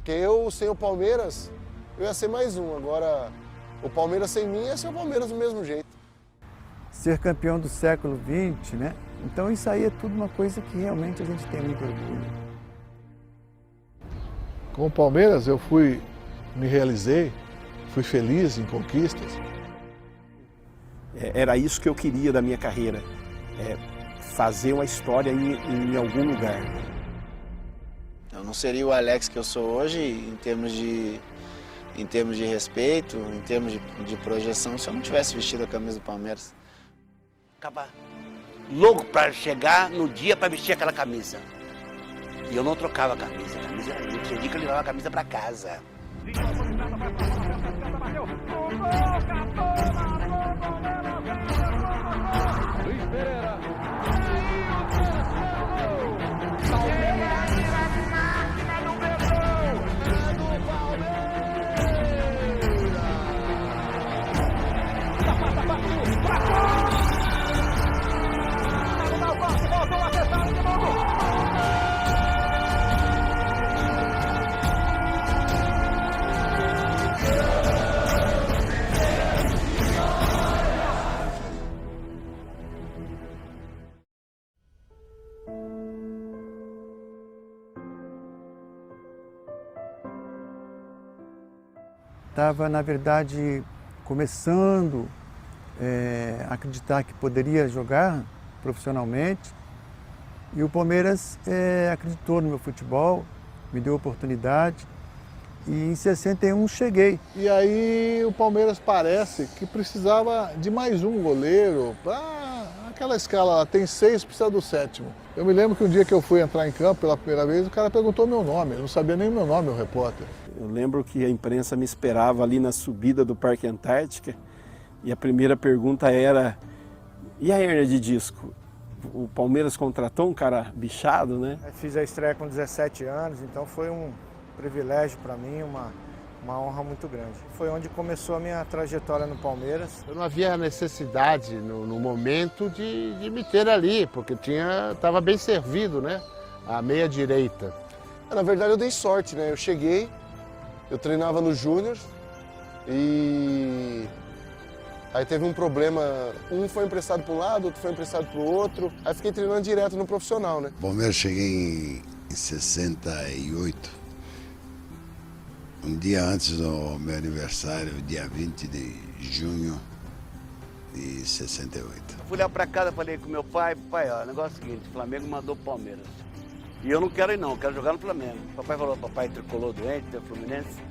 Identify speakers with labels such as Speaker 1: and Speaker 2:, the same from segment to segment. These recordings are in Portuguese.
Speaker 1: Porque eu, sem o Palmeiras, eu ia ser mais um. Agora, o Palmeiras sem mim ia ser o Palmeiras do mesmo jeito.
Speaker 2: Ser campeão do século XX, né? Então isso aí é tudo uma coisa que realmente a gente tem muito orgulho.
Speaker 3: Com o Palmeiras eu me realizei, fui feliz em conquistas.
Speaker 4: Era isso que eu queria da minha carreira, fazer uma história em algum lugar.
Speaker 5: Eu não seria o Alex que eu sou hoje em termos de respeito, em termos de projeção, se eu não tivesse vestido a camisa do Palmeiras.
Speaker 6: Acaba louco para chegar no dia para vestir aquela camisa. E eu não trocava a camisa era minha. Tinha dia que eu levava a camisa para casa.
Speaker 7: Luiz Pereira.
Speaker 2: Estava, na verdade, começando a acreditar que poderia jogar profissionalmente. E o Palmeiras acreditou no meu futebol, me deu oportunidade. E em 61 cheguei.
Speaker 3: E aí o Palmeiras parece que precisava de mais um goleiro. Aquela escala, tem 6, precisa do 7º. Eu me lembro que um dia que eu fui entrar em campo pela primeira vez, o cara perguntou meu nome. Eu não sabia nem o meu nome, o repórter.
Speaker 4: Eu lembro que a imprensa me esperava ali na subida do Parque Antártica e a primeira pergunta era: e a hérnia de disco? O Palmeiras contratou um cara bichado, né?
Speaker 8: Eu fiz a estreia com 17 anos, então foi um privilégio para mim, uma honra muito grande. Foi onde começou a minha trajetória no Palmeiras.
Speaker 1: Eu não havia necessidade no momento de me ter ali, porque estava bem servido, né? A meia direita. Na verdade eu dei sorte, né? Eu cheguei, eu treinava no Júnior e aí teve um problema, um foi emprestado para um lado, outro foi emprestado para o outro, aí fiquei treinando direto no profissional, né?
Speaker 9: Palmeiras cheguei em 68, um dia antes do meu aniversário, dia 20 de junho de 68.
Speaker 6: Eu fui lá para casa, falei com meu pai, ó, o negócio é o seguinte, o Flamengo mandou o Palmeiras. E eu não quero ir não, eu quero jogar no Flamengo. Papai falou, papai tricolor doente, do Fluminense.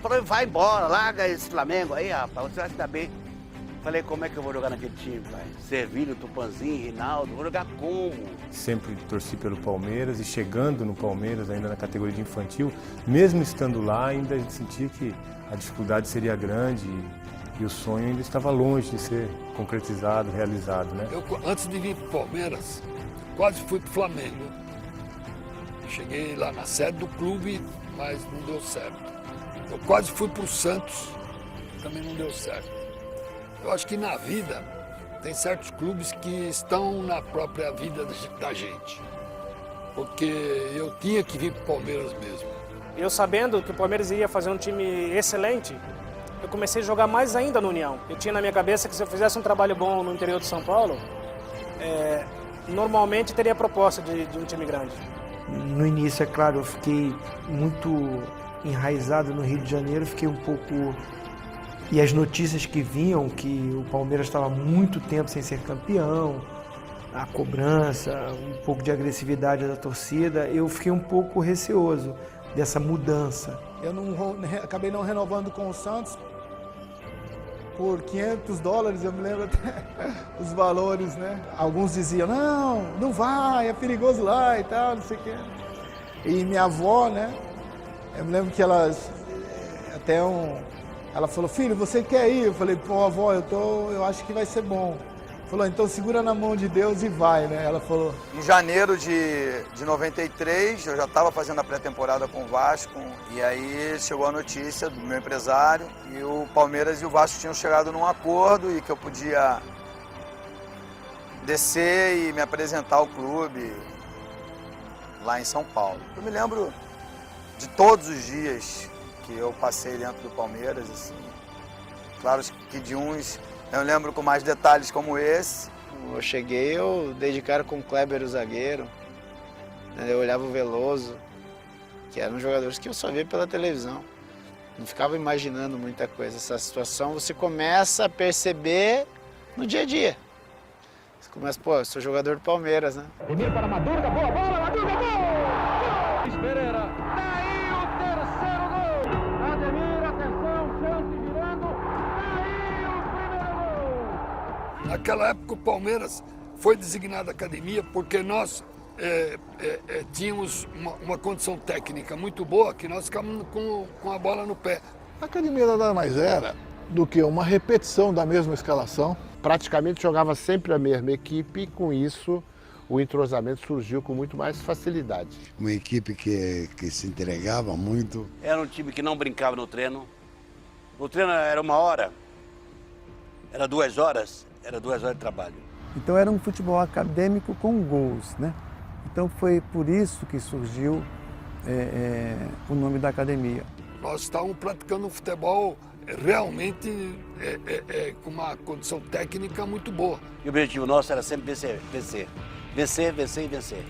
Speaker 6: Falou, vai embora, larga esse Flamengo aí, rapaz, você vai se dar bem. Falei, como é que eu vou jogar naquele time, pai? Servilho, Tupanzinho, Rinaldo, vou jogar como?
Speaker 10: Sempre torci pelo Palmeiras e chegando no Palmeiras, ainda na categoria de infantil, mesmo estando lá, ainda senti que a dificuldade seria grande e o sonho ainda estava longe de ser concretizado, realizado, né?
Speaker 7: Eu, antes de vir para o Palmeiras, quase fui para o Flamengo. Cheguei lá na sede do clube, mas não deu certo. Eu quase fui para o Santos, também não deu certo. Eu acho que na vida tem certos clubes que estão na própria vida da gente. Porque eu tinha que vir para o Palmeiras mesmo.
Speaker 11: Eu sabendo que o Palmeiras iria fazer um time excelente, eu comecei a jogar mais ainda no União. Eu tinha na minha cabeça que se eu fizesse um trabalho bom no interior de São Paulo, normalmente teria proposta de um time grande.
Speaker 8: No início, é claro, eu fiquei muito enraizado no Rio de Janeiro, fiquei um pouco... E as notícias que vinham, que o Palmeiras estava há muito tempo sem ser campeão, a cobrança, um pouco de agressividade da torcida, eu fiquei um pouco receoso dessa mudança.
Speaker 12: Eu acabei não renovando com o Santos por $500, eu me lembro até os valores, né? Alguns diziam, não vai, é perigoso lá e tal, não sei o quê. E minha avó, né? Eu me lembro que ela falou, filho, você quer ir? Eu falei, pô, avó, eu acho que vai ser bom. Falou, então segura na mão de Deus e vai, né? Ela falou.
Speaker 13: Em janeiro de 93, eu já estava fazendo a pré-temporada com o Vasco, e aí chegou a notícia do meu empresário, e o Palmeiras e o Vasco tinham chegado num acordo e que eu podia descer e me apresentar ao clube lá em São Paulo. Eu me lembro de todos os dias que eu passei dentro do Palmeiras, assim. Claro que de uns eu lembro com mais detalhes como esse.
Speaker 5: Eu cheguei, eu dei de cara com o Kleber, o zagueiro. Eu olhava o Veloso, que eram jogadores que eu só via pela televisão. Não ficava imaginando muita coisa. Essa situação você começa a perceber no dia a dia. Você começa, pô, eu sou jogador do Palmeiras, né?
Speaker 14: Emir para Madruga, boa bola, Madruga, gol! Luiz Pereira, daí o terceiro gol! Ademir, atenção, chance virando, daí o primeiro gol!
Speaker 7: Naquela época o Palmeiras foi designado academia porque nós tínhamos uma condição técnica muito boa que nós ficávamos com a bola no pé.
Speaker 3: A academia nada mais era do que uma repetição da mesma escalação.
Speaker 1: Praticamente jogava sempre a mesma equipe e com isso o entrosamento surgiu com muito mais facilidade.
Speaker 9: Uma equipe que se entregava muito.
Speaker 6: Era um time que não brincava no treino. O treino era 1 hora, era 2 horas, era 2 horas de trabalho.
Speaker 2: Então era um futebol acadêmico com gols, né? Então foi por isso que surgiu o nome da academia.
Speaker 7: Nós estávamos praticando um futebol realmente com uma condição técnica muito boa.
Speaker 6: E o objetivo nosso era sempre vencer, vencer. Vencer, vencer e vencer.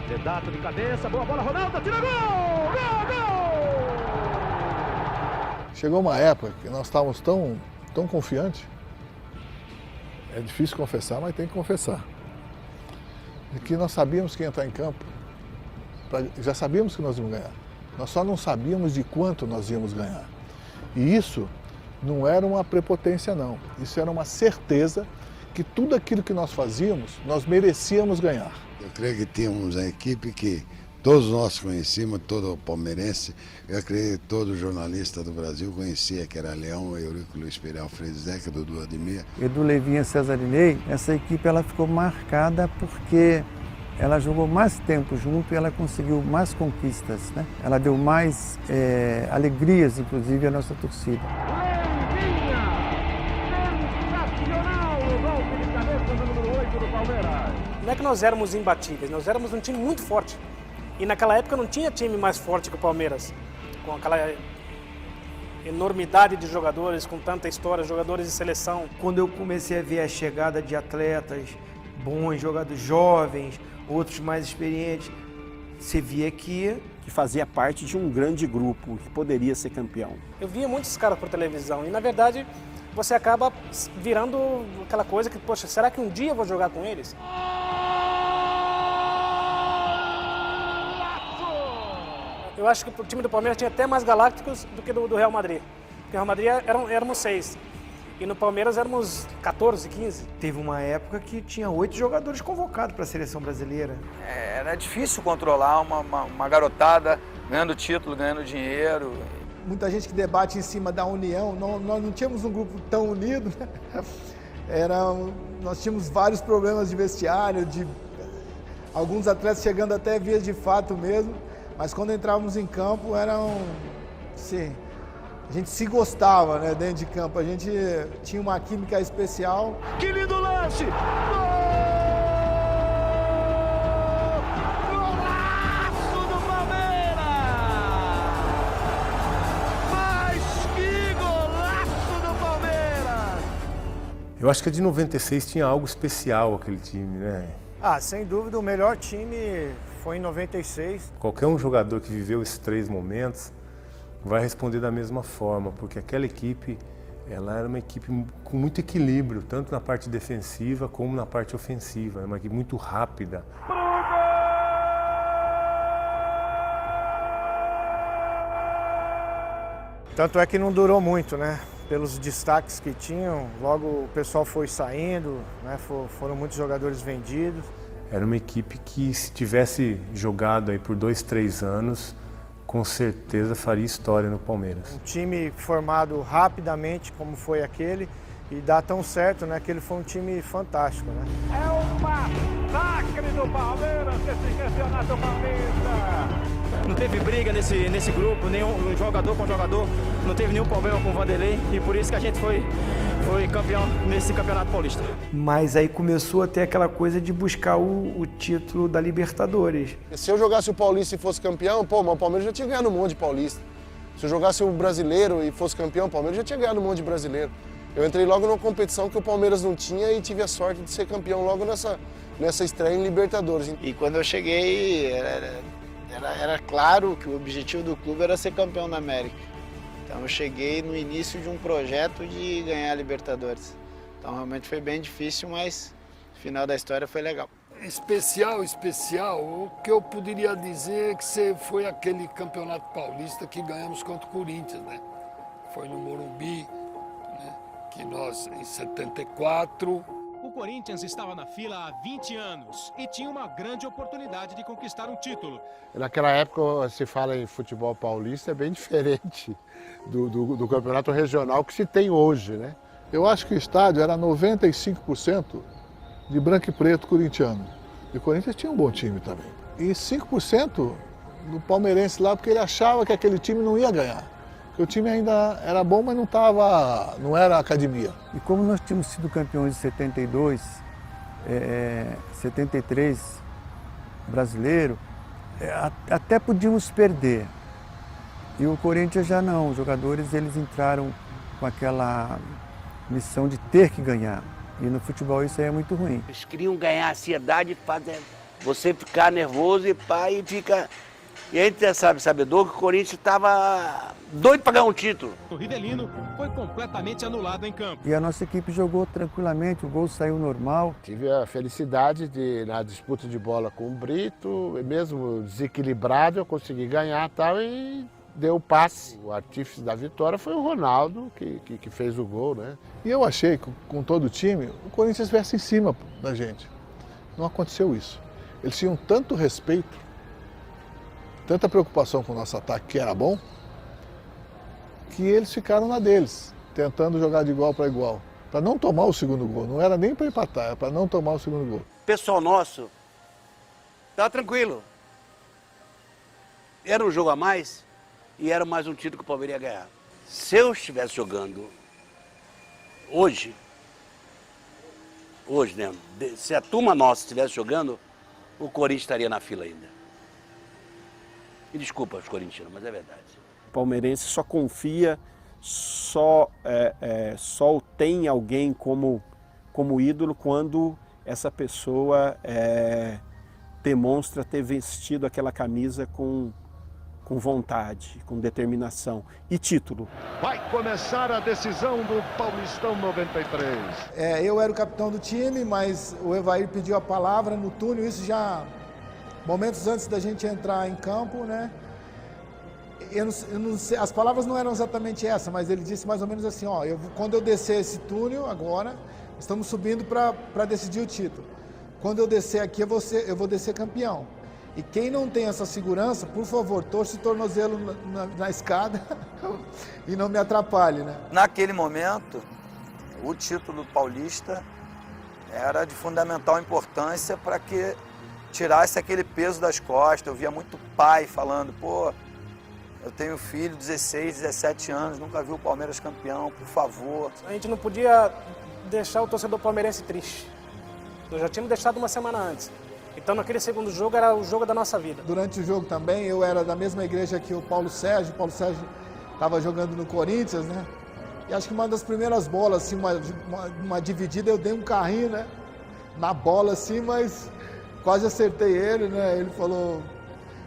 Speaker 14: Dedato de cabeça, boa bola, Ronaldo, tira gol! Gol, gol!
Speaker 3: Chegou uma época que nós estávamos tão confiantes. É difícil confessar, mas tem que confessar. De que nós sabíamos que ia entrar em campo. Já sabíamos que nós íamos ganhar. Nós só não sabíamos de quanto nós íamos ganhar. E isso não era uma prepotência, não. Isso era uma certeza que tudo aquilo que nós fazíamos, nós merecíamos ganhar.
Speaker 9: Eu creio que tínhamos a equipe que todos nós conhecíamos, todo palmeirense, eu acredito que todo jornalista do Brasil conhecia, que era Leão, Eurico, Luiz Pereira, Alfredo Zeca, Dudu Ademir.
Speaker 2: Edu Levinha, Cesarinei, essa equipe ela ficou marcada porque ela jogou mais tempo junto e ela conseguiu mais conquistas, né? Ela deu mais alegrias, inclusive, à nossa torcida.
Speaker 14: Levinha! Sensacional o golpe de cabeça do número 8 do Palmeiras.
Speaker 11: Não é que nós éramos imbatíveis, nós éramos um time muito forte. E naquela época não tinha time mais forte que o Palmeiras. Com aquela enormidade de jogadores, com tanta história, jogadores de seleção.
Speaker 8: Quando eu comecei a ver a chegada de atletas bons, jogadores jovens, outros mais experientes, você via que
Speaker 4: fazia parte de um grande grupo, que poderia ser campeão.
Speaker 11: Eu via muitos caras por televisão e, na verdade, você acaba virando aquela coisa que, poxa, será que um dia eu vou jogar com eles? Eu acho que o time do Palmeiras tinha até mais galácticos do que do Real Madrid. Porque o Real Madrid éramos 6. E no Palmeiras éramos 14, 15.
Speaker 8: Teve uma época que tinha 8 jogadores convocados para a seleção brasileira.
Speaker 13: Era difícil controlar uma garotada ganhando título, ganhando dinheiro.
Speaker 12: Muita gente que debate em cima da união, nós não tínhamos um grupo tão unido, né? Nós tínhamos vários problemas de vestiário, de alguns atletas chegando até vias de fato mesmo, mas quando entrávamos em campo sim, a gente se gostava, né, dentro de campo, a gente tinha uma química especial.
Speaker 14: Que lindo lance! Golaço do Palmeiras! Mas que golaço do Palmeiras!
Speaker 10: Eu acho que a de 96 tinha algo especial aquele time, né?
Speaker 12: Sem dúvida o melhor time foi em 96.
Speaker 10: Qualquer um jogador que viveu esses 3 momentos vai responder da mesma forma, porque aquela equipe, ela era uma equipe com muito equilíbrio, tanto na parte defensiva como na parte ofensiva. Era uma equipe muito rápida.
Speaker 12: Tanto é que não durou muito, né? Pelos destaques que tinham, logo o pessoal foi saindo, né? Foram muitos jogadores vendidos.
Speaker 10: Era uma equipe que, se tivesse jogado aí por 2, 3 anos, com certeza faria história no Palmeiras.
Speaker 12: Um time formado rapidamente, como foi aquele, e dá tão certo, né? Que ele foi um time fantástico, né?
Speaker 14: É o massacre do Palmeiras, esse campeonato paulista!
Speaker 15: Não teve briga nesse grupo, nenhum jogador com jogador, não teve nenhum problema com o Vanderlei, e por isso que a gente foi foi campeão nesse Campeonato Paulista.
Speaker 8: Mas aí começou a ter aquela coisa de buscar o título da Libertadores.
Speaker 1: Se eu jogasse o Paulista e fosse campeão, pô, mas o Palmeiras já tinha ganhado um monte de Paulista. Se eu jogasse o Brasileiro e fosse campeão, o Palmeiras já tinha ganhado um monte de Brasileiro. Eu entrei logo numa competição que o Palmeiras não tinha e tive a sorte de ser campeão logo nessa estreia em Libertadores.
Speaker 5: E quando eu cheguei, era claro que o objetivo do clube era ser campeão da América. Então eu cheguei no início de um projeto de ganhar a Libertadores. Então realmente foi bem difícil, mas o final da história foi legal.
Speaker 7: Especial, o que eu poderia dizer é que foi aquele Campeonato Paulista que ganhamos contra o Corinthians, né? Foi no Morumbi, né? Que nós, em 74...
Speaker 16: O Corinthians estava na fila há 20 anos e tinha uma grande oportunidade de conquistar um título.
Speaker 1: Naquela época, se fala em futebol paulista, é bem diferente do campeonato regional que se tem hoje, né?
Speaker 3: Eu acho que o estádio era 95% de branco e preto corintiano. E o Corinthians tinha um bom time também. E 5% do palmeirense lá, porque ele achava que aquele time não ia ganhar. Porque o time ainda era bom, mas não era academia.
Speaker 2: E como nós tínhamos sido campeões de 72, 73 brasileiro, até podíamos perder. E o Corinthians já não. Os jogadores eles entraram com aquela missão de ter que ganhar. E no futebol isso aí é muito ruim.
Speaker 6: Eles queriam ganhar a ansiedade, fazer você ficar nervoso e fica... E a gente já sabe, sabedor, que o Corinthians estava doido para ganhar um título.
Speaker 16: O Rivelino foi completamente anulado em campo.
Speaker 2: E a nossa equipe jogou tranquilamente, o gol saiu normal.
Speaker 1: Tive a felicidade de, na disputa de bola com o Brito, mesmo desequilibrado, eu consegui ganhar e deu o passe. O artífice da vitória foi o Ronaldo, que fez o gol, né?
Speaker 3: E eu achei que com todo o time, o Corinthians viesse em cima da gente. Não aconteceu isso. Eles tinham tanto respeito, tanta preocupação com o nosso ataque, que era bom, que eles ficaram na deles, tentando jogar de igual para igual, para não tomar o segundo gol. Não era nem para empatar, era para não tomar o segundo gol.
Speaker 6: O pessoal nosso estava tranquilo. Era um jogo a mais e era mais um título que o Palmeiras ia ganhar. Se eu estivesse jogando hoje, né, se a turma nossa estivesse jogando, o Corinthians estaria na fila ainda. E desculpa os corintianos, mas é verdade.
Speaker 4: O palmeirense só confia, só tem alguém como ídolo quando essa pessoa demonstra ter vestido aquela camisa com vontade, com determinação e título.
Speaker 14: Vai começar a decisão do Paulistão 93.
Speaker 12: Eu era o capitão do time, mas o Evair pediu a palavra no túnel, isso já... momentos antes da gente entrar em campo, né? Eu não sei, as palavras não eram exatamente essa, mas ele disse mais ou menos assim, quando eu descer esse túnel agora, estamos subindo para decidir o título. Quando eu descer aqui, eu vou descer campeão. E quem não tem essa segurança, por favor, torce o tornozelo na escada e não me atrapalhe, né?
Speaker 13: Naquele momento, o título paulista era de fundamental importância para que tirasse aquele peso das costas. Eu via muito pai falando, eu tenho filho, 16, 17 anos, nunca vi o Palmeiras campeão, por favor.
Speaker 11: A gente não podia deixar o torcedor palmeirense triste. Nós já tínhamos deixado uma semana antes. Então naquele segundo jogo era o jogo da nossa vida.
Speaker 12: Durante o jogo também, eu era da mesma igreja que o Paulo Sérgio estava jogando no Corinthians, né? E acho que uma das primeiras bolas, assim, uma dividida, eu dei um carrinho, né? Na bola assim, mas... quase acertei ele, né? Ele falou,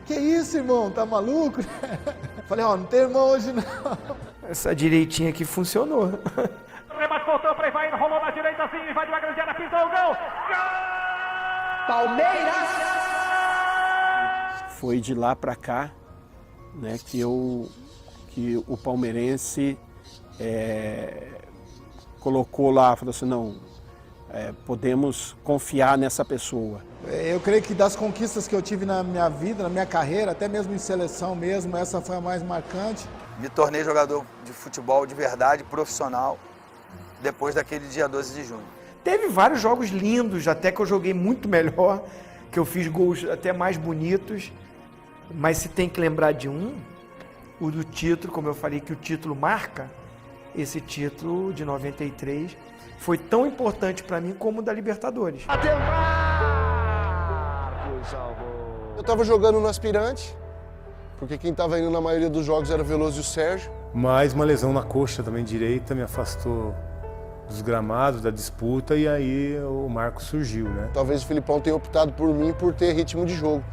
Speaker 12: que isso, irmão? Tá maluco? Falei, não tem irmão hoje não.
Speaker 8: Essa direitinha aqui funcionou.
Speaker 14: Rebate, voltou para Ivair, rolou na direita, assim, invadiu a grande área, pintou o gol.
Speaker 4: Palmeiras! Foi de lá para cá, né, que o palmeirense colocou lá, falou assim, não, podemos confiar nessa pessoa.
Speaker 12: Eu creio que das conquistas que eu tive na minha vida, na minha carreira, até mesmo em seleção mesmo, essa foi a mais marcante.
Speaker 13: Me tornei jogador de futebol de verdade, profissional, depois daquele dia 12 de junho.
Speaker 8: Teve vários jogos lindos, até que eu joguei muito melhor, que eu fiz gols até mais bonitos, mas se tem que lembrar de o do título, como eu falei que o título marca, esse título de 93 foi tão importante para mim como o da Libertadores.
Speaker 1: Eu estava jogando no aspirante, porque quem estava indo na maioria dos jogos era o Veloso e o Sérgio.
Speaker 10: Mas uma lesão na coxa também direita me afastou dos gramados, da disputa, e aí o Marcos surgiu, né?
Speaker 1: Talvez o Filipão tenha optado por mim por ter ritmo de jogo,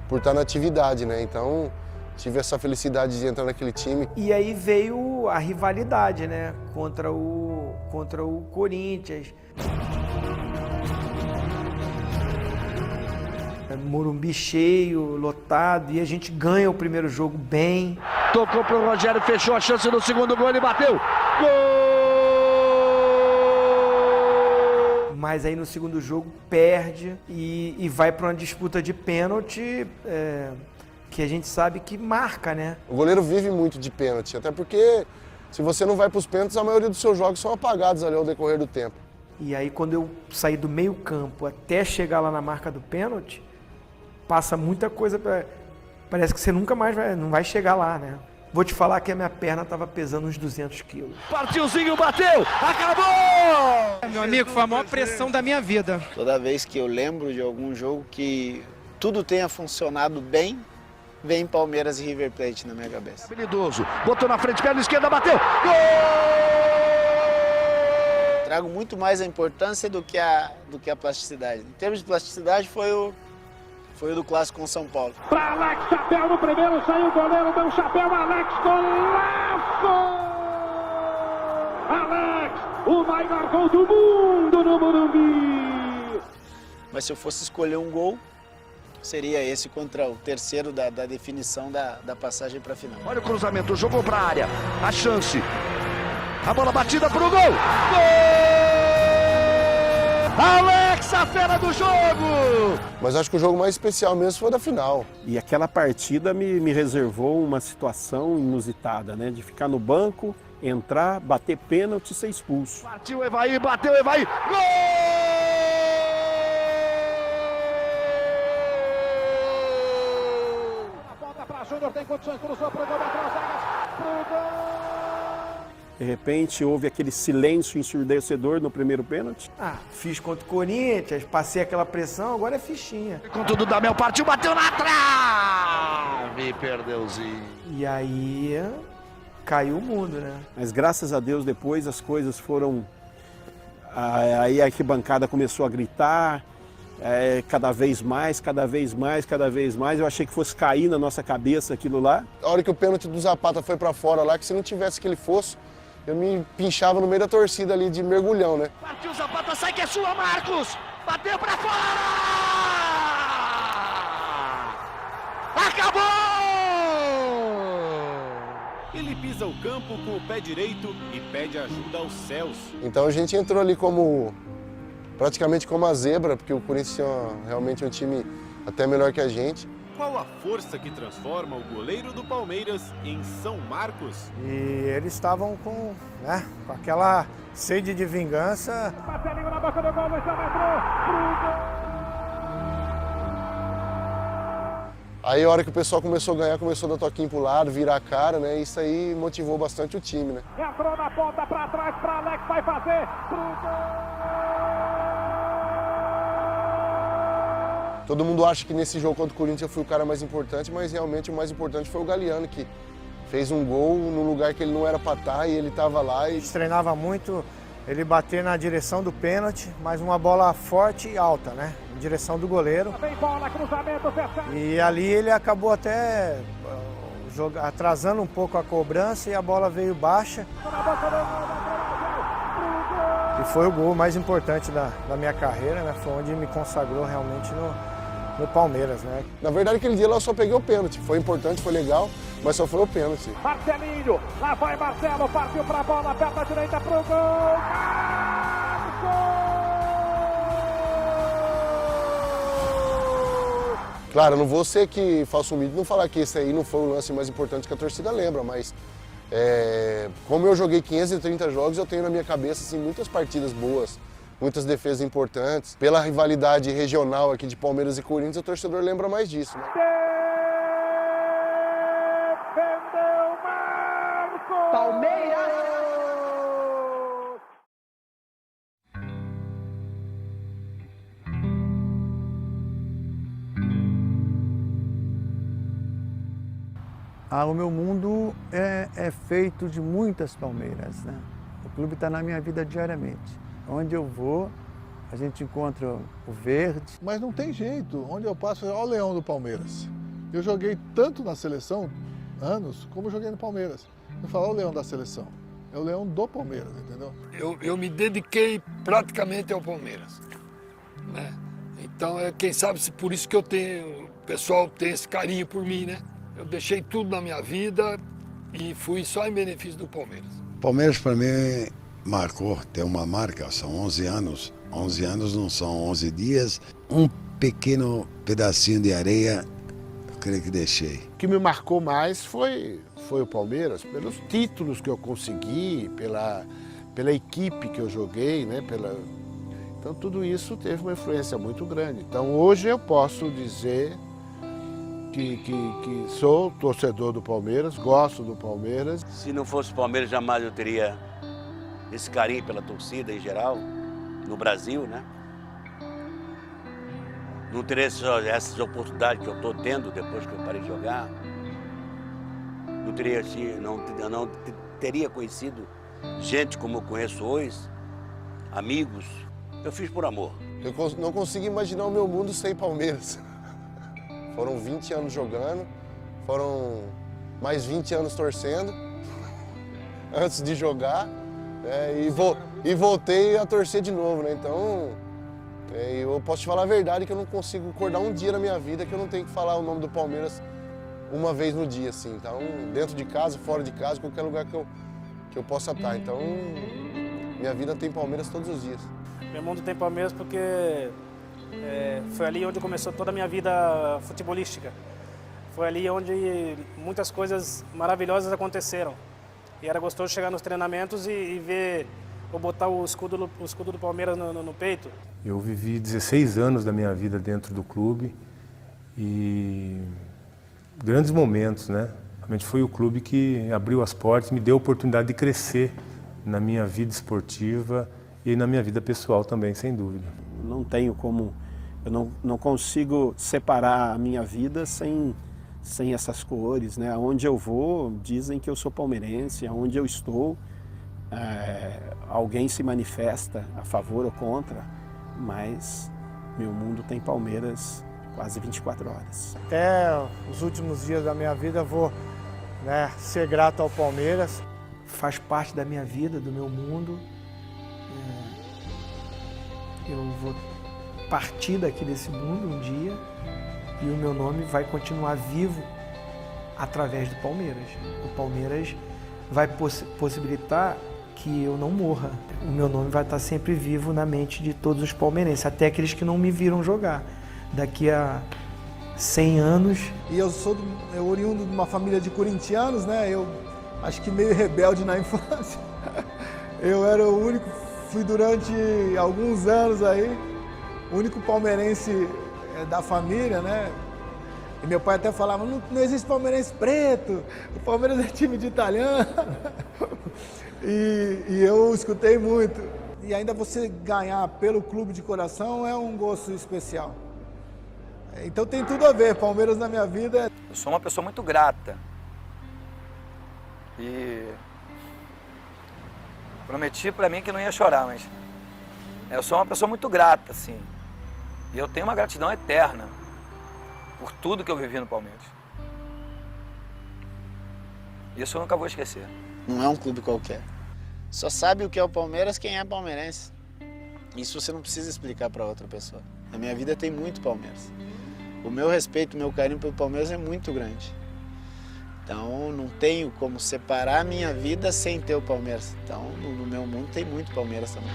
Speaker 1: por estar na atividade, né? Então tive essa felicidade de entrar naquele time.
Speaker 8: E aí veio a rivalidade, né? Contra o Corinthians. Morumbi cheio, lotado, e a gente ganha o primeiro jogo bem.
Speaker 14: Tocou pro Rogério, fechou a chance no segundo gol, ele bateu. Gol!
Speaker 8: Mas aí no segundo jogo perde e vai para uma disputa de pênalti que a gente sabe que marca, né?
Speaker 1: O goleiro vive muito de pênalti, até porque se você não vai para os pênaltis, a maioria dos seus jogos são apagados ali ao decorrer do tempo.
Speaker 8: E aí quando eu saí do meio campo até chegar lá na marca do pênalti, passa muita coisa, parece que você nunca mais não vai chegar lá, né? Vou te falar que a minha perna estava pesando uns 200 quilos.
Speaker 14: Partiozinho, bateu, acabou!
Speaker 16: Meu amigo, foi a maior pressão da minha vida.
Speaker 5: Toda vez que eu lembro de algum jogo que tudo tenha funcionado bem, vem Palmeiras e River Plate na minha cabeça.
Speaker 14: Habilidoso, botou na frente, perna esquerda, bateu, gol!
Speaker 5: Trago muito mais a importância do que a plasticidade. Em termos de plasticidade, foi o do clássico com São Paulo.
Speaker 14: Pra Alex, chapéu no primeiro, saiu o goleiro, deu um chapéu, Alex, golaço! Alex, o maior gol do mundo no Morumbi!
Speaker 5: Mas se eu fosse escolher um gol, seria esse contra o terceiro da definição da passagem para a final.
Speaker 14: Olha o cruzamento, jogou para a área, a chance. A bola batida pro gol! Gol! Alex, a fera do jogo!
Speaker 1: Mas acho que o jogo mais especial mesmo foi da final.
Speaker 4: E aquela partida me reservou uma situação inusitada, né? De ficar no banco, entrar, bater pênalti e ser expulso.
Speaker 14: Partiu Evaí, bateu Evaí, gol! A volta para Júnior, tem condições, cruzou pro gol, bateu as zagas, pro gol!
Speaker 4: De repente houve aquele silêncio ensurdecedor no primeiro pênalti.
Speaker 8: Fiz contra o Corinthians, passei aquela pressão, agora é fichinha.
Speaker 14: Com tudo, Damião partiu, bateu na trave, perdeuzinho.
Speaker 8: E aí caiu o mundo, né?
Speaker 4: Mas graças a Deus depois as coisas foram... Aí a arquibancada começou a gritar, cada vez mais, cada vez mais, cada vez mais. Eu achei que fosse cair na nossa cabeça aquilo lá.
Speaker 1: A hora que o pênalti do Zapata foi para fora lá, que se não tivesse que ele fosse, eu me pinchava no meio da torcida ali de mergulhão, né?
Speaker 14: Partiu Zapata, sai que é sua, Marcos! Bateu pra fora! Acabou!
Speaker 16: Ele pisa o campo com o pé direito e pede ajuda aos céus.
Speaker 1: Então a gente entrou ali praticamente como a zebra, porque o Corinthians tinha realmente um time até melhor que a gente.
Speaker 16: Qual a força que transforma o goleiro do Palmeiras em São Marcos?
Speaker 2: E eles estavam com aquela sede de vingança.
Speaker 14: Marcelinho na boca do gol, Luiz entrou pro gol!
Speaker 1: Aí a hora que o pessoal começou a ganhar, começou a dar toquinho pro lado, virar a cara, né? Isso aí motivou bastante o time, né?
Speaker 14: Entrou na ponta pra trás, pra Alex, vai fazer pro gol!
Speaker 1: Todo mundo acha que nesse jogo contra o Corinthians eu fui o cara mais importante, mas realmente o mais importante foi o Galeano, que fez um gol no lugar que ele não era para estar e ele estava lá.
Speaker 2: A gente treinava muito ele bater na direção do pênalti, mas uma bola forte e alta, né? Em direção do goleiro.
Speaker 14: Vem bola, cruzamento,
Speaker 2: e ali ele acabou até atrasando um pouco a cobrança e a bola veio baixa. E foi o gol mais importante da minha carreira, né? Foi onde me consagrou realmente no Palmeiras, né?
Speaker 1: Na verdade, aquele dia lá eu só peguei o pênalti. Foi importante, foi legal, mas só foi o pênalti.
Speaker 14: Marcelinho, lá vai Marcelo, partiu pra bola, perna direita pro gol!
Speaker 1: Claro, eu não vou ser que faço um mídia não falar que esse aí não foi o lance mais importante que a torcida lembra, mas como eu joguei 530 jogos, eu tenho na minha cabeça assim, muitas partidas boas, muitas defesas importantes. Pela rivalidade regional aqui de Palmeiras e Corinthians, o torcedor lembra mais disso, né?
Speaker 14: Palmeiras!
Speaker 2: O meu mundo é feito de muitas palmeiras, né? O clube está na minha vida diariamente. Onde eu vou, a gente encontra o verde.
Speaker 3: Mas não tem jeito. Onde eu passo, olha o Leão do Palmeiras. Eu joguei tanto na seleção, anos, como joguei no Palmeiras. Eu falo, olha o Leão da seleção. É o Leão do Palmeiras, entendeu?
Speaker 7: Eu me dediquei praticamente ao Palmeiras, né? Então, quem sabe se por isso que o pessoal tem esse carinho por mim, né? Eu deixei tudo na minha vida e fui só em benefício do Palmeiras.
Speaker 9: Palmeiras, para mim, marcou, tem uma marca, são 11 anos. 11 anos não são 11 dias. Um pequeno pedacinho de areia, eu creio que deixei.
Speaker 1: O que me marcou mais foi o Palmeiras, pelos títulos que eu consegui, pela equipe que eu joguei, né? Então tudo isso teve uma influência muito grande. Então hoje eu posso dizer que sou torcedor do Palmeiras, gosto do Palmeiras.
Speaker 6: Se não fosse o Palmeiras, jamais eu teria esse carinho pela torcida em geral, no Brasil, né? Não teria essas oportunidades que eu estou tendo depois que eu parei de jogar. Não teria conhecido gente como eu conheço hoje, amigos. Eu fiz por amor.
Speaker 17: Eu não consigo imaginar o meu mundo sem Palmeiras. Foram 20 anos jogando, foram mais 20 anos torcendo antes de jogar, e voltei a torcer de novo, né? Então, eu posso te falar a verdade que eu não consigo acordar um dia na minha vida que eu não tenho que falar o nome do Palmeiras uma vez no dia, assim. Então, dentro de casa, fora de casa, qualquer lugar que eu possa estar. Então, minha vida tem Palmeiras todos os dias.
Speaker 11: Meu mundo tem Palmeiras porque foi ali onde começou toda a minha vida futebolística. Foi ali onde muitas coisas maravilhosas aconteceram. E era gostoso chegar nos treinamentos e ver, ou botar o escudo do Palmeiras no peito.
Speaker 10: Eu vivi 16 anos da minha vida dentro do clube e grandes momentos, né? Realmente foi o clube que abriu as portas, me deu a oportunidade de crescer na minha vida esportiva e na minha vida pessoal também, sem dúvida.
Speaker 4: Não tenho como, eu não consigo separar a minha vida sem essas cores, né? Aonde eu vou, dizem que eu sou palmeirense, aonde eu estou, alguém se manifesta a favor ou contra, mas meu mundo tem Palmeiras quase 24 horas.
Speaker 12: Até os últimos dias da minha vida eu vou, ser grato ao Palmeiras.
Speaker 8: Faz parte da minha vida, do meu mundo. Eu vou partir daqui desse mundo um dia e o meu nome vai continuar vivo através do Palmeiras. O Palmeiras vai possibilitar que eu não morra. O meu nome vai estar sempre vivo na mente de todos os palmeirenses, até aqueles que não me viram jogar. Daqui a 100 anos...
Speaker 12: E eu sou oriundo de uma família de corintianos, né? Eu acho que meio rebelde na infância. Eu era o único, fui durante alguns anos aí, o único palmeirense da família, né? E meu pai até falava, não existe palmeirense preto, o Palmeiras é time de italiano. E eu escutei muito. E ainda você ganhar pelo clube de coração é um gosto especial. Então tem tudo a ver, Palmeiras na minha vida.
Speaker 13: Eu sou uma pessoa muito grata. E prometi pra mim que não ia chorar, mas eu sou uma pessoa muito grata, assim. E eu tenho uma gratidão eterna por tudo que eu vivi no Palmeiras. Isso eu nunca vou esquecer.
Speaker 5: Não é um clube qualquer. Só sabe o que é o Palmeiras quem é palmeirense. Isso você não precisa explicar para outra pessoa. Na minha vida tem muito Palmeiras. O meu respeito, o meu carinho pelo Palmeiras é muito grande. Então não tenho como separar a minha vida sem ter o Palmeiras. Então no meu mundo tem muito Palmeiras também.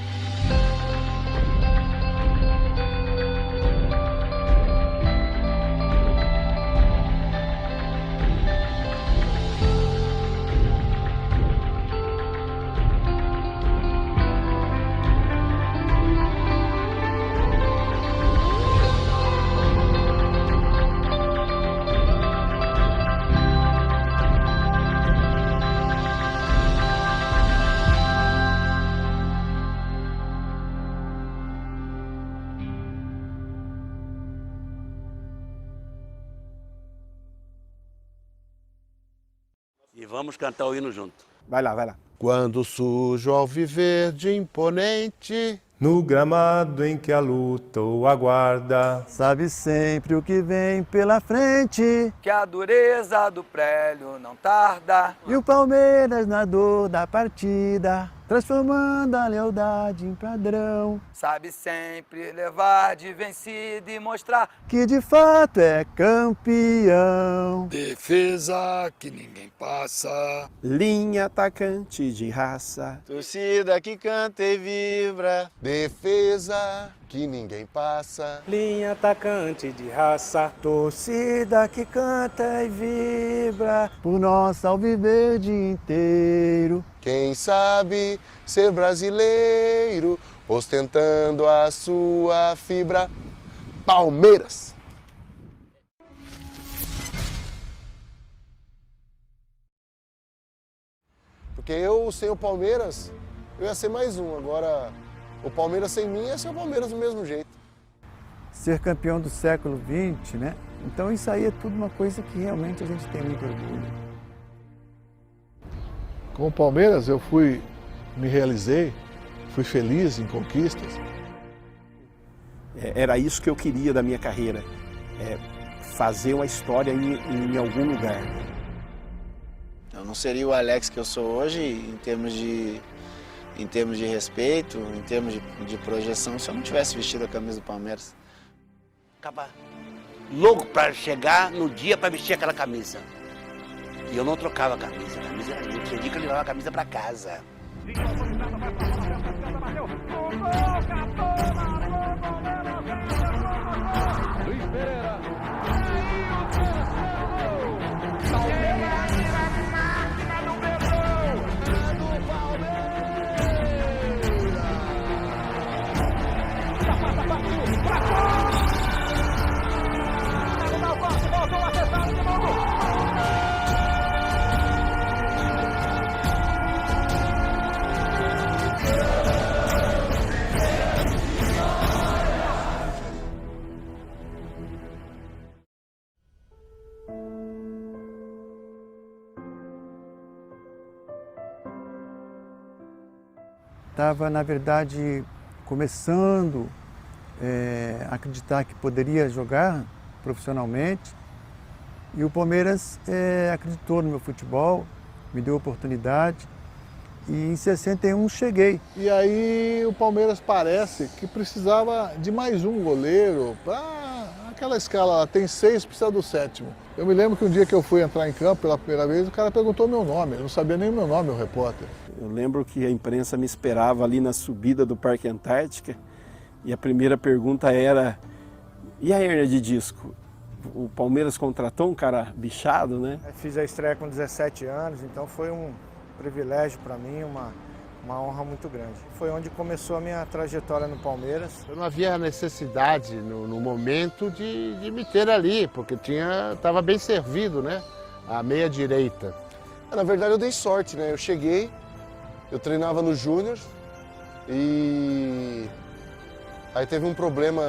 Speaker 6: E vamos cantar o hino junto.
Speaker 4: Vai lá, vai lá.
Speaker 1: Quando surge o alviverde imponente,
Speaker 10: no gramado em que a luta o aguarda,
Speaker 2: sabe sempre o que vem pela frente,
Speaker 13: Que a dureza do prélio não tarda.
Speaker 2: e o Palmeiras na dor da partida, transformando a lealdade em padrão,
Speaker 13: Sabe sempre levar de vencido e mostrar
Speaker 2: que de fato é campeão.
Speaker 7: Defesa que ninguém passa.
Speaker 4: Linha atacante de raça.
Speaker 5: Torcida que canta e vibra.
Speaker 17: Defesa que ninguém passa.
Speaker 11: Linha atacante de raça.
Speaker 2: Torcida que canta e vibra por nosso alviverde inteiro.
Speaker 17: Quem sabe ser brasileiro, ostentando a sua fibra. Palmeiras! Porque eu, sem o Palmeiras, eu ia ser mais um. Agora, o Palmeiras sem mim ia ser o Palmeiras do mesmo jeito.
Speaker 2: Ser campeão do século XX, né? Então isso aí é tudo uma coisa que realmente a gente tem muito orgulho.
Speaker 3: Com o Palmeiras eu me realizei, fui feliz em conquistas.
Speaker 4: Era isso que eu queria da minha carreira, fazer uma história em algum lugar.
Speaker 5: Eu não seria o Alex que eu sou hoje em termos de respeito, em termos de projeção, se eu não tivesse vestido a camisa do Palmeiras.
Speaker 6: Acaba louco para chegar no dia para vestir aquela camisa. E eu não trocava a camisa era minha. Tinha dia que eu levava a camisa para casa.
Speaker 14: Luiz Pereira.
Speaker 2: Estava, na verdade, começando a acreditar que poderia jogar profissionalmente. E o Palmeiras acreditou no meu futebol, me deu oportunidade. E em 61 cheguei.
Speaker 3: E aí o Palmeiras parece que precisava de mais um goleiro. Aquela escala lá, tem 6, precisa do 7º. Eu me lembro que um dia que eu fui entrar em campo pela primeira vez, o cara perguntou meu nome. Eu não sabia nem o meu nome, o repórter.
Speaker 4: Eu lembro que a imprensa me esperava ali na subida do Parque Antártica e a primeira pergunta era: e a hérnia de disco? O Palmeiras contratou um cara bichado, né?
Speaker 8: Eu fiz a estreia com 17 anos, então foi um privilégio para mim, uma honra muito grande. Foi onde começou a minha trajetória no Palmeiras.
Speaker 1: Eu não havia necessidade no momento de me ter ali, porque estava bem servido, né? A meia direita.
Speaker 17: Na verdade eu dei sorte, né? Eu cheguei, eu treinava no Júnior e aí teve um problema,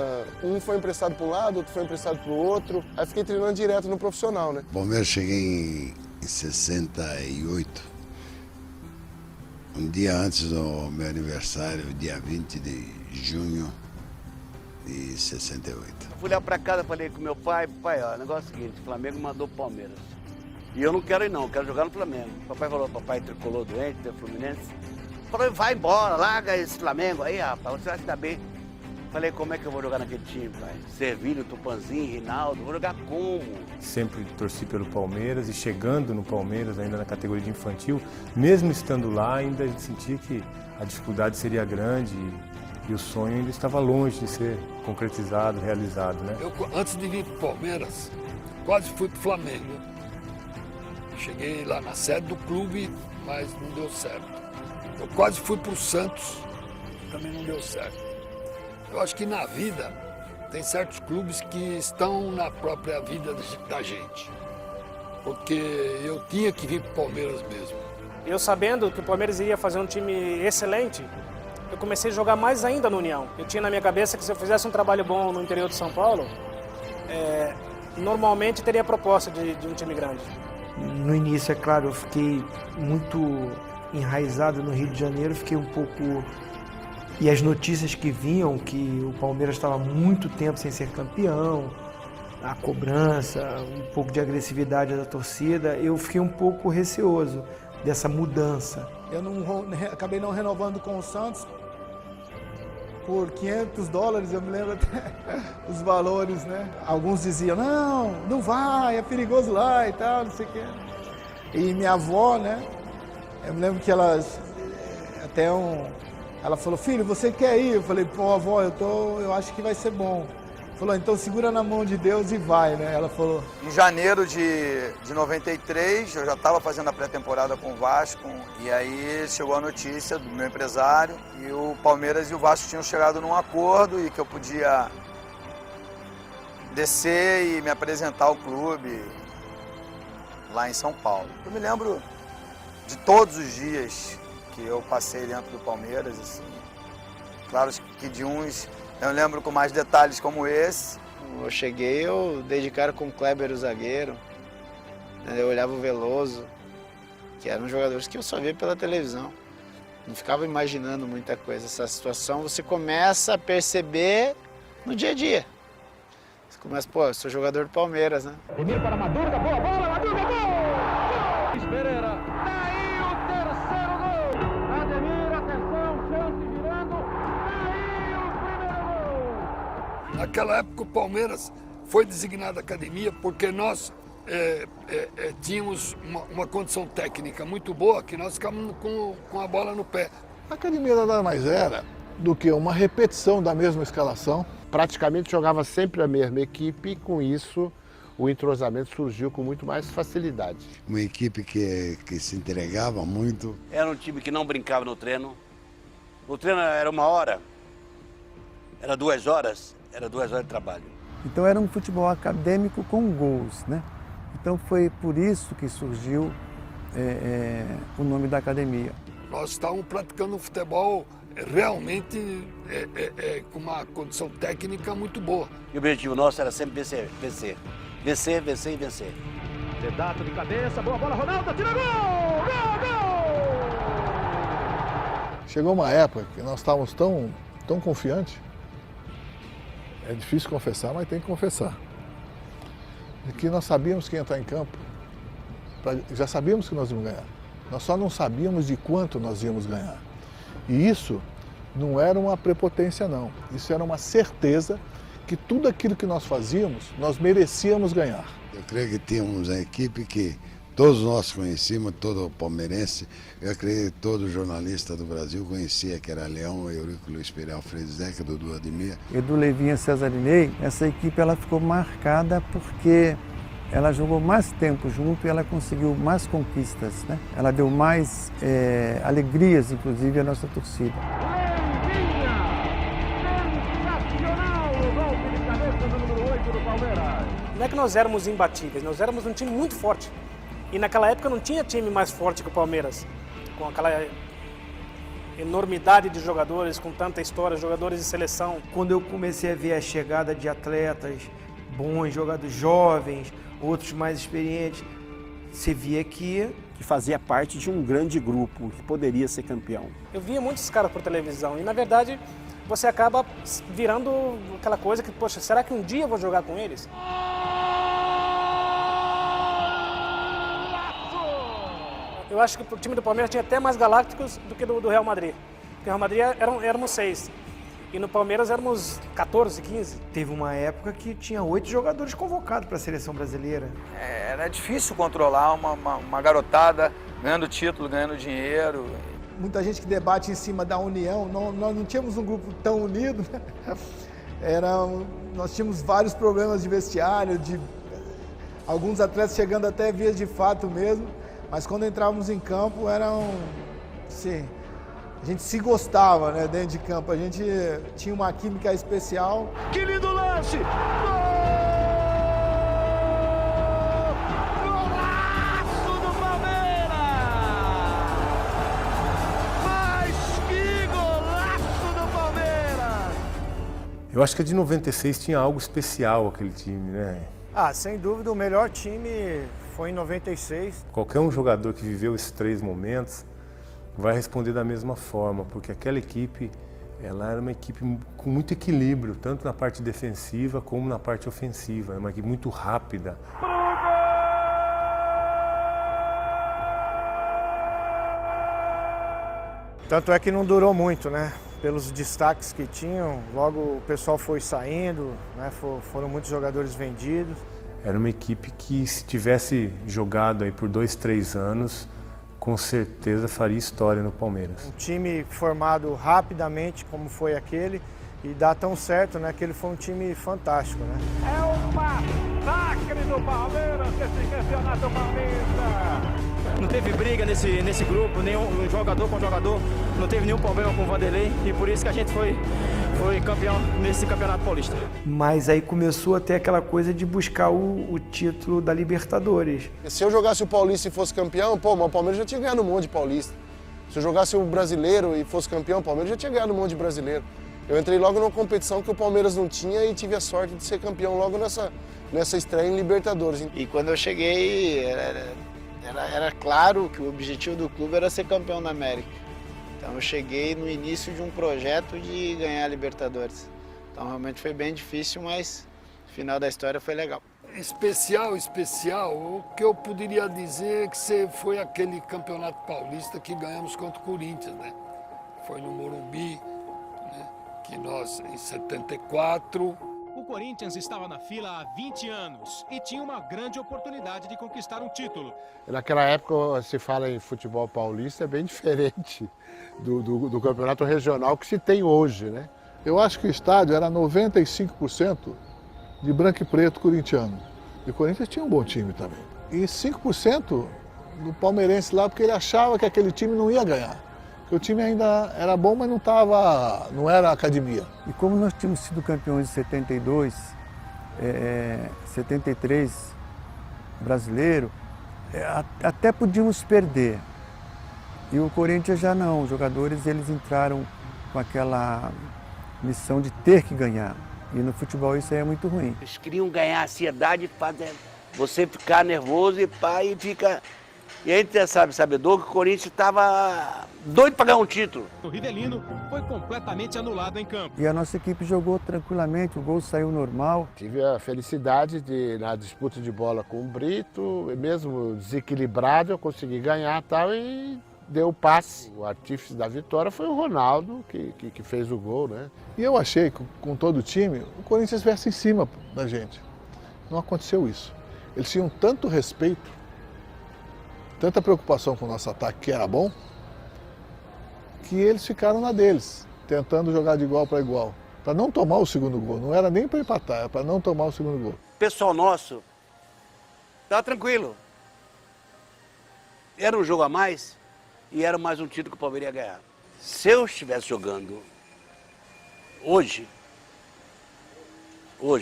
Speaker 17: um foi emprestado para um lado, outro foi emprestado para o outro, aí fiquei treinando direto no profissional, né?
Speaker 9: Palmeiras cheguei em 68, um dia antes do meu aniversário, dia 20 de junho de 68.
Speaker 6: Fui lá para casa, falei com meu pai, ó, o negócio é o seguinte, o Flamengo mandou o Palmeiras. E eu não quero ir não, quero jogar no Flamengo. Papai falou, papai tricolor doente, do Fluminense. Falou, vai embora, larga esse Flamengo aí, rapaz, você vai se dar bem. Falei, como é que eu vou jogar naquele time, pai? Servilho, Tupanzinho, Rinaldo, vou jogar como?
Speaker 10: Sempre torci pelo Palmeiras e chegando no Palmeiras, ainda na categoria de infantil, mesmo estando lá, ainda senti que a dificuldade seria grande e o sonho ainda estava longe de ser concretizado, realizado, né?
Speaker 7: Eu, antes de vir para o Palmeiras, quase fui para o Flamengo. Cheguei lá na sede do clube, mas não deu certo. Eu quase fui para o Santos, também não deu certo. Eu acho que na vida tem certos clubes que estão na própria vida da gente. Porque eu tinha que vir para o Palmeiras mesmo.
Speaker 11: Eu sabendo que o Palmeiras iria fazer um time excelente, eu comecei a jogar mais ainda no União. Eu tinha na minha cabeça que se eu fizesse um trabalho bom no interior de São Paulo, normalmente teria a proposta de um time grande.
Speaker 8: No início, é claro, eu fiquei muito enraizado no Rio de Janeiro, fiquei um pouco... E as notícias que vinham, que o Palmeiras estava há muito tempo sem ser campeão, a cobrança, um pouco de agressividade da torcida, eu fiquei um pouco receoso dessa mudança.
Speaker 12: Eu acabei não renovando com o Santos por $500, eu me lembro até os valores, né? Alguns diziam, não vai, é perigoso lá e tal, não sei o quê. E minha avó, né? Eu me lembro que ela falou, filho, você quer ir? Eu falei, pô, avó, eu acho que vai ser bom. Falou, então segura na mão de Deus e vai, né? Ela falou.
Speaker 13: Em janeiro de 93, eu já estava fazendo a pré-temporada com o Vasco, e aí chegou a notícia do meu empresário, e o Palmeiras e o Vasco tinham chegado num acordo e que eu podia descer e me apresentar ao clube lá em São Paulo. Eu me lembro de todos os dias que eu passei dentro do Palmeiras, assim, claro que de uns eu lembro com mais detalhes como esse.
Speaker 5: Eu cheguei, eu dei de cara com o Kleber, o zagueiro. Eu olhava o Veloso, que eram jogadores que eu só via pela televisão. Não ficava imaginando muita coisa. Essa situação você começa a perceber no dia a dia. Você começa, pô, eu sou jogador do Palmeiras, né?
Speaker 14: Ademir para Madruga, boa bola, Madruga, gol! Luiz Pereira, daí o terceiro gol! Ademir, atenção, chance virando.
Speaker 7: Naquela época o Palmeiras foi designado academia porque nós tínhamos uma condição técnica muito boa, que nós ficávamos com a bola no pé.
Speaker 3: A academia nada mais era do que uma repetição da mesma escalação.
Speaker 1: Praticamente jogava sempre a mesma equipe e com isso o entrosamento surgiu com muito mais facilidade.
Speaker 9: Uma equipe que se entregava muito.
Speaker 6: Era um time que não brincava no treino. O treino era 1 hora, era 2 horas. Era 2 horas de trabalho.
Speaker 2: Então era um futebol acadêmico com gols, né? Então foi por isso que surgiu o nome da academia.
Speaker 7: Nós estávamos praticando um futebol realmente com uma condição técnica muito boa.
Speaker 6: E o objetivo nosso era sempre vencer, vencer. Vencer, vencer e vencer.
Speaker 14: Dedato de cabeça, boa bola, Ronaldo, tira gol! Gol, gol!
Speaker 3: Chegou uma época que nós estávamos tão confiantes. É difícil confessar, mas tem que confessar. De que nós sabíamos que ia entrar em campo, já sabíamos que nós íamos ganhar. Nós só não sabíamos de quanto nós íamos ganhar. E isso não era uma prepotência, não. Isso era uma certeza que tudo aquilo que nós fazíamos, nós merecíamos ganhar.
Speaker 9: Eu creio que tínhamos a equipe que todos nós conhecíamos, todo palmeirense, eu acredito que todo jornalista do Brasil conhecia, que era Leão, Eurico Luiz Pereira, Alfredo Zeca, Dudu Ademir.
Speaker 2: Edu Leivinha, Cesarinei, essa equipe ela ficou marcada porque ela jogou mais tempo junto e ela conseguiu mais conquistas, né? Ela deu mais alegrias, inclusive, à nossa torcida.
Speaker 14: Leivinha! Sensacional o golpe de cabeça do número 8 do Palmeiras.
Speaker 11: Não é que nós éramos imbatíveis, nós éramos um time muito forte. E naquela época não tinha time mais forte que o Palmeiras, com aquela enormidade de jogadores, com tanta história, jogadores de seleção.
Speaker 8: Quando eu comecei a ver a chegada de atletas bons, jogadores jovens, outros mais experientes, você via que
Speaker 4: fazia parte de um grande grupo que poderia ser campeão.
Speaker 11: Eu via muitos caras por televisão e, na verdade, você acaba virando aquela coisa que, poxa, será que um dia eu vou jogar com eles? Eu acho que o time do Palmeiras tinha até mais galácticos do que do Real Madrid. Porque no Real Madrid éramos 6. E no Palmeiras éramos 14, 15.
Speaker 8: Teve uma época que tinha 8 jogadores convocados para a seleção brasileira.
Speaker 13: Era difícil controlar uma garotada ganhando título, ganhando dinheiro.
Speaker 12: Muita gente que debate em cima da união, nós não tínhamos um grupo tão unido. Nós tínhamos vários problemas de vestiário, de alguns atletas chegando até vias de fato mesmo. Mas quando entrávamos em campo, assim, a gente se gostava, né, dentro de campo. A gente tinha uma química especial.
Speaker 14: Que lindo lance! Golaço do Palmeiras! Mas que golaço do Palmeiras!
Speaker 10: Eu acho que a de 96 tinha algo especial aquele time, né?
Speaker 2: Sem dúvida o melhor time foi em 96.
Speaker 10: Qualquer um jogador que viveu esses 3 momentos vai responder da mesma forma, porque aquela equipe, ela era uma equipe com muito equilíbrio, tanto na parte defensiva como na parte ofensiva. É uma equipe muito rápida.
Speaker 2: Tanto é que não durou muito, né? Pelos destaques que tinham, logo o pessoal foi saindo, né? Foram muitos jogadores vendidos.
Speaker 10: Era uma equipe que, se tivesse jogado aí por 2, 3 anos, com certeza faria história no Palmeiras.
Speaker 2: Um time formado rapidamente, como foi aquele, e dá tão certo, né? Que ele foi um time fantástico, né?
Speaker 14: É o massacre do Palmeiras, esse campeonato paulista.
Speaker 15: Não teve briga nesse grupo, nenhum jogador com jogador, não teve nenhum problema com o Vanderlei e por isso que a gente foi campeão nesse campeonato paulista.
Speaker 8: Mas aí começou a ter aquela coisa de buscar o título da Libertadores.
Speaker 17: Se eu jogasse o Paulista e fosse campeão, pô, mas o Palmeiras já tinha ganhado um monte de Paulista. Se eu jogasse o Brasileiro e fosse campeão, o Palmeiras já tinha ganhado um monte de Brasileiro. Eu entrei logo numa competição que o Palmeiras não tinha e tive a sorte de ser campeão logo nessa estreia em Libertadores.
Speaker 5: E quando eu cheguei, era claro que o objetivo do clube era ser campeão da América. Então eu cheguei no início de um projeto de ganhar a Libertadores. Então realmente foi bem difícil, mas o final da história foi legal.
Speaker 7: Especial, o que eu poderia dizer é que foi aquele campeonato paulista que ganhamos contra o Corinthians, né? Foi no Morumbi, né? Que nós, em 74...
Speaker 16: O Corinthians estava na fila há 20 anos e tinha uma grande oportunidade de conquistar um título.
Speaker 1: Naquela época, se fala em futebol paulista, é bem diferente do campeonato regional que se tem hoje, né?
Speaker 3: Eu acho que o estádio era 95% de branco e preto corintiano. E o Corinthians tinha um bom time também. E 5% do palmeirense lá, porque ele achava que aquele time não ia ganhar. Porque o time ainda era bom, mas não era academia.
Speaker 2: E como nós tínhamos sido campeões em 72, 73 brasileiro, até podíamos perder. E o Corinthians já não, os jogadores eles entraram com aquela missão de ter que ganhar. E no futebol isso aí é muito ruim.
Speaker 6: Eles queriam ganhar a ansiedade, fazendo você ficar nervoso e fica... E a gente sabe, sabedor, que o Corinthians estava doido para ganhar um título.
Speaker 16: O Rivelino foi completamente anulado em campo.
Speaker 2: E a nossa equipe jogou tranquilamente, o gol saiu normal.
Speaker 1: Tive a felicidade de, na disputa de bola com o Brito, mesmo desequilibrado, eu consegui ganhar e deu o passe. O artífice da vitória foi o Ronaldo, que fez o gol, né?
Speaker 3: E eu achei que com todo o time, o Corinthians viesse em cima da gente. Não aconteceu isso. Eles tinham tanto respeito, tanta preocupação com o nosso ataque, que era bom, que eles ficaram na deles, tentando jogar de igual para igual, para não tomar o segundo gol. Não era nem para empatar, era para não tomar o segundo gol.
Speaker 6: O pessoal nosso estava tranquilo. Era um jogo a mais e era mais um título que o Palmeiras ia ganhar. Se eu estivesse jogando hoje,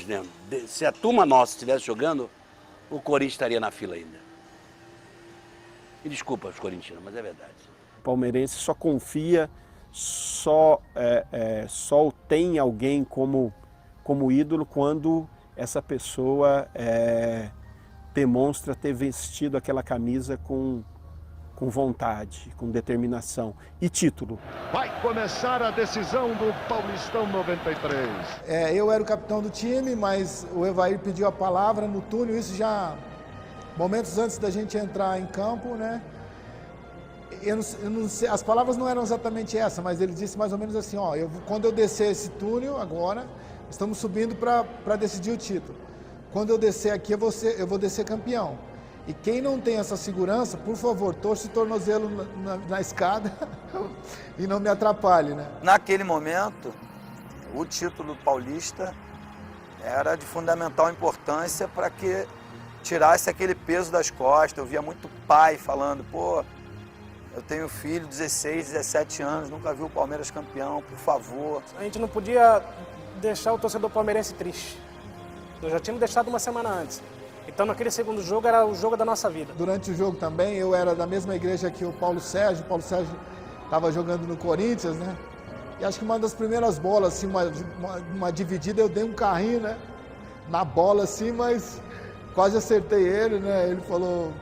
Speaker 6: né? Se a turma nossa estivesse jogando, o Corinthians estaria na fila ainda. E desculpa os corintianos, mas é verdade.
Speaker 4: O palmeirense só confia, só tem alguém como ídolo quando essa pessoa demonstra ter vestido aquela camisa com vontade, com determinação e título.
Speaker 14: Vai começar a decisão do Paulistão 93.
Speaker 12: Eu era o capitão do time, mas o Evair pediu a palavra no túnel, isso já... momentos antes da gente entrar em campo, né? Eu não sei, as palavras não eram exatamente essa, mas ele disse mais ou menos assim, quando eu descer esse túnel agora, estamos subindo para decidir o título. Quando eu descer aqui, eu vou descer campeão. E quem não tem essa segurança, por favor, torce o tornozelo na escada e não me atrapalhe, né?
Speaker 13: Naquele momento, o título paulista era de fundamental importância para que tirasse aquele peso das costas. Eu via muito pai falando, eu tenho filho, 16, 17 anos, nunca vi o Palmeiras campeão, por favor.
Speaker 11: A gente não podia deixar o torcedor palmeirense triste. Nós já tínhamos deixado uma semana antes. Então naquele segundo jogo era o jogo da nossa vida.
Speaker 12: Durante o jogo também, eu era da mesma igreja que o Paulo Sérgio estava jogando no Corinthians, né? E acho que uma das primeiras bolas, assim, uma dividida, eu dei um carrinho, né? Na bola, assim, mas quase acertei ele, né? Ele falou,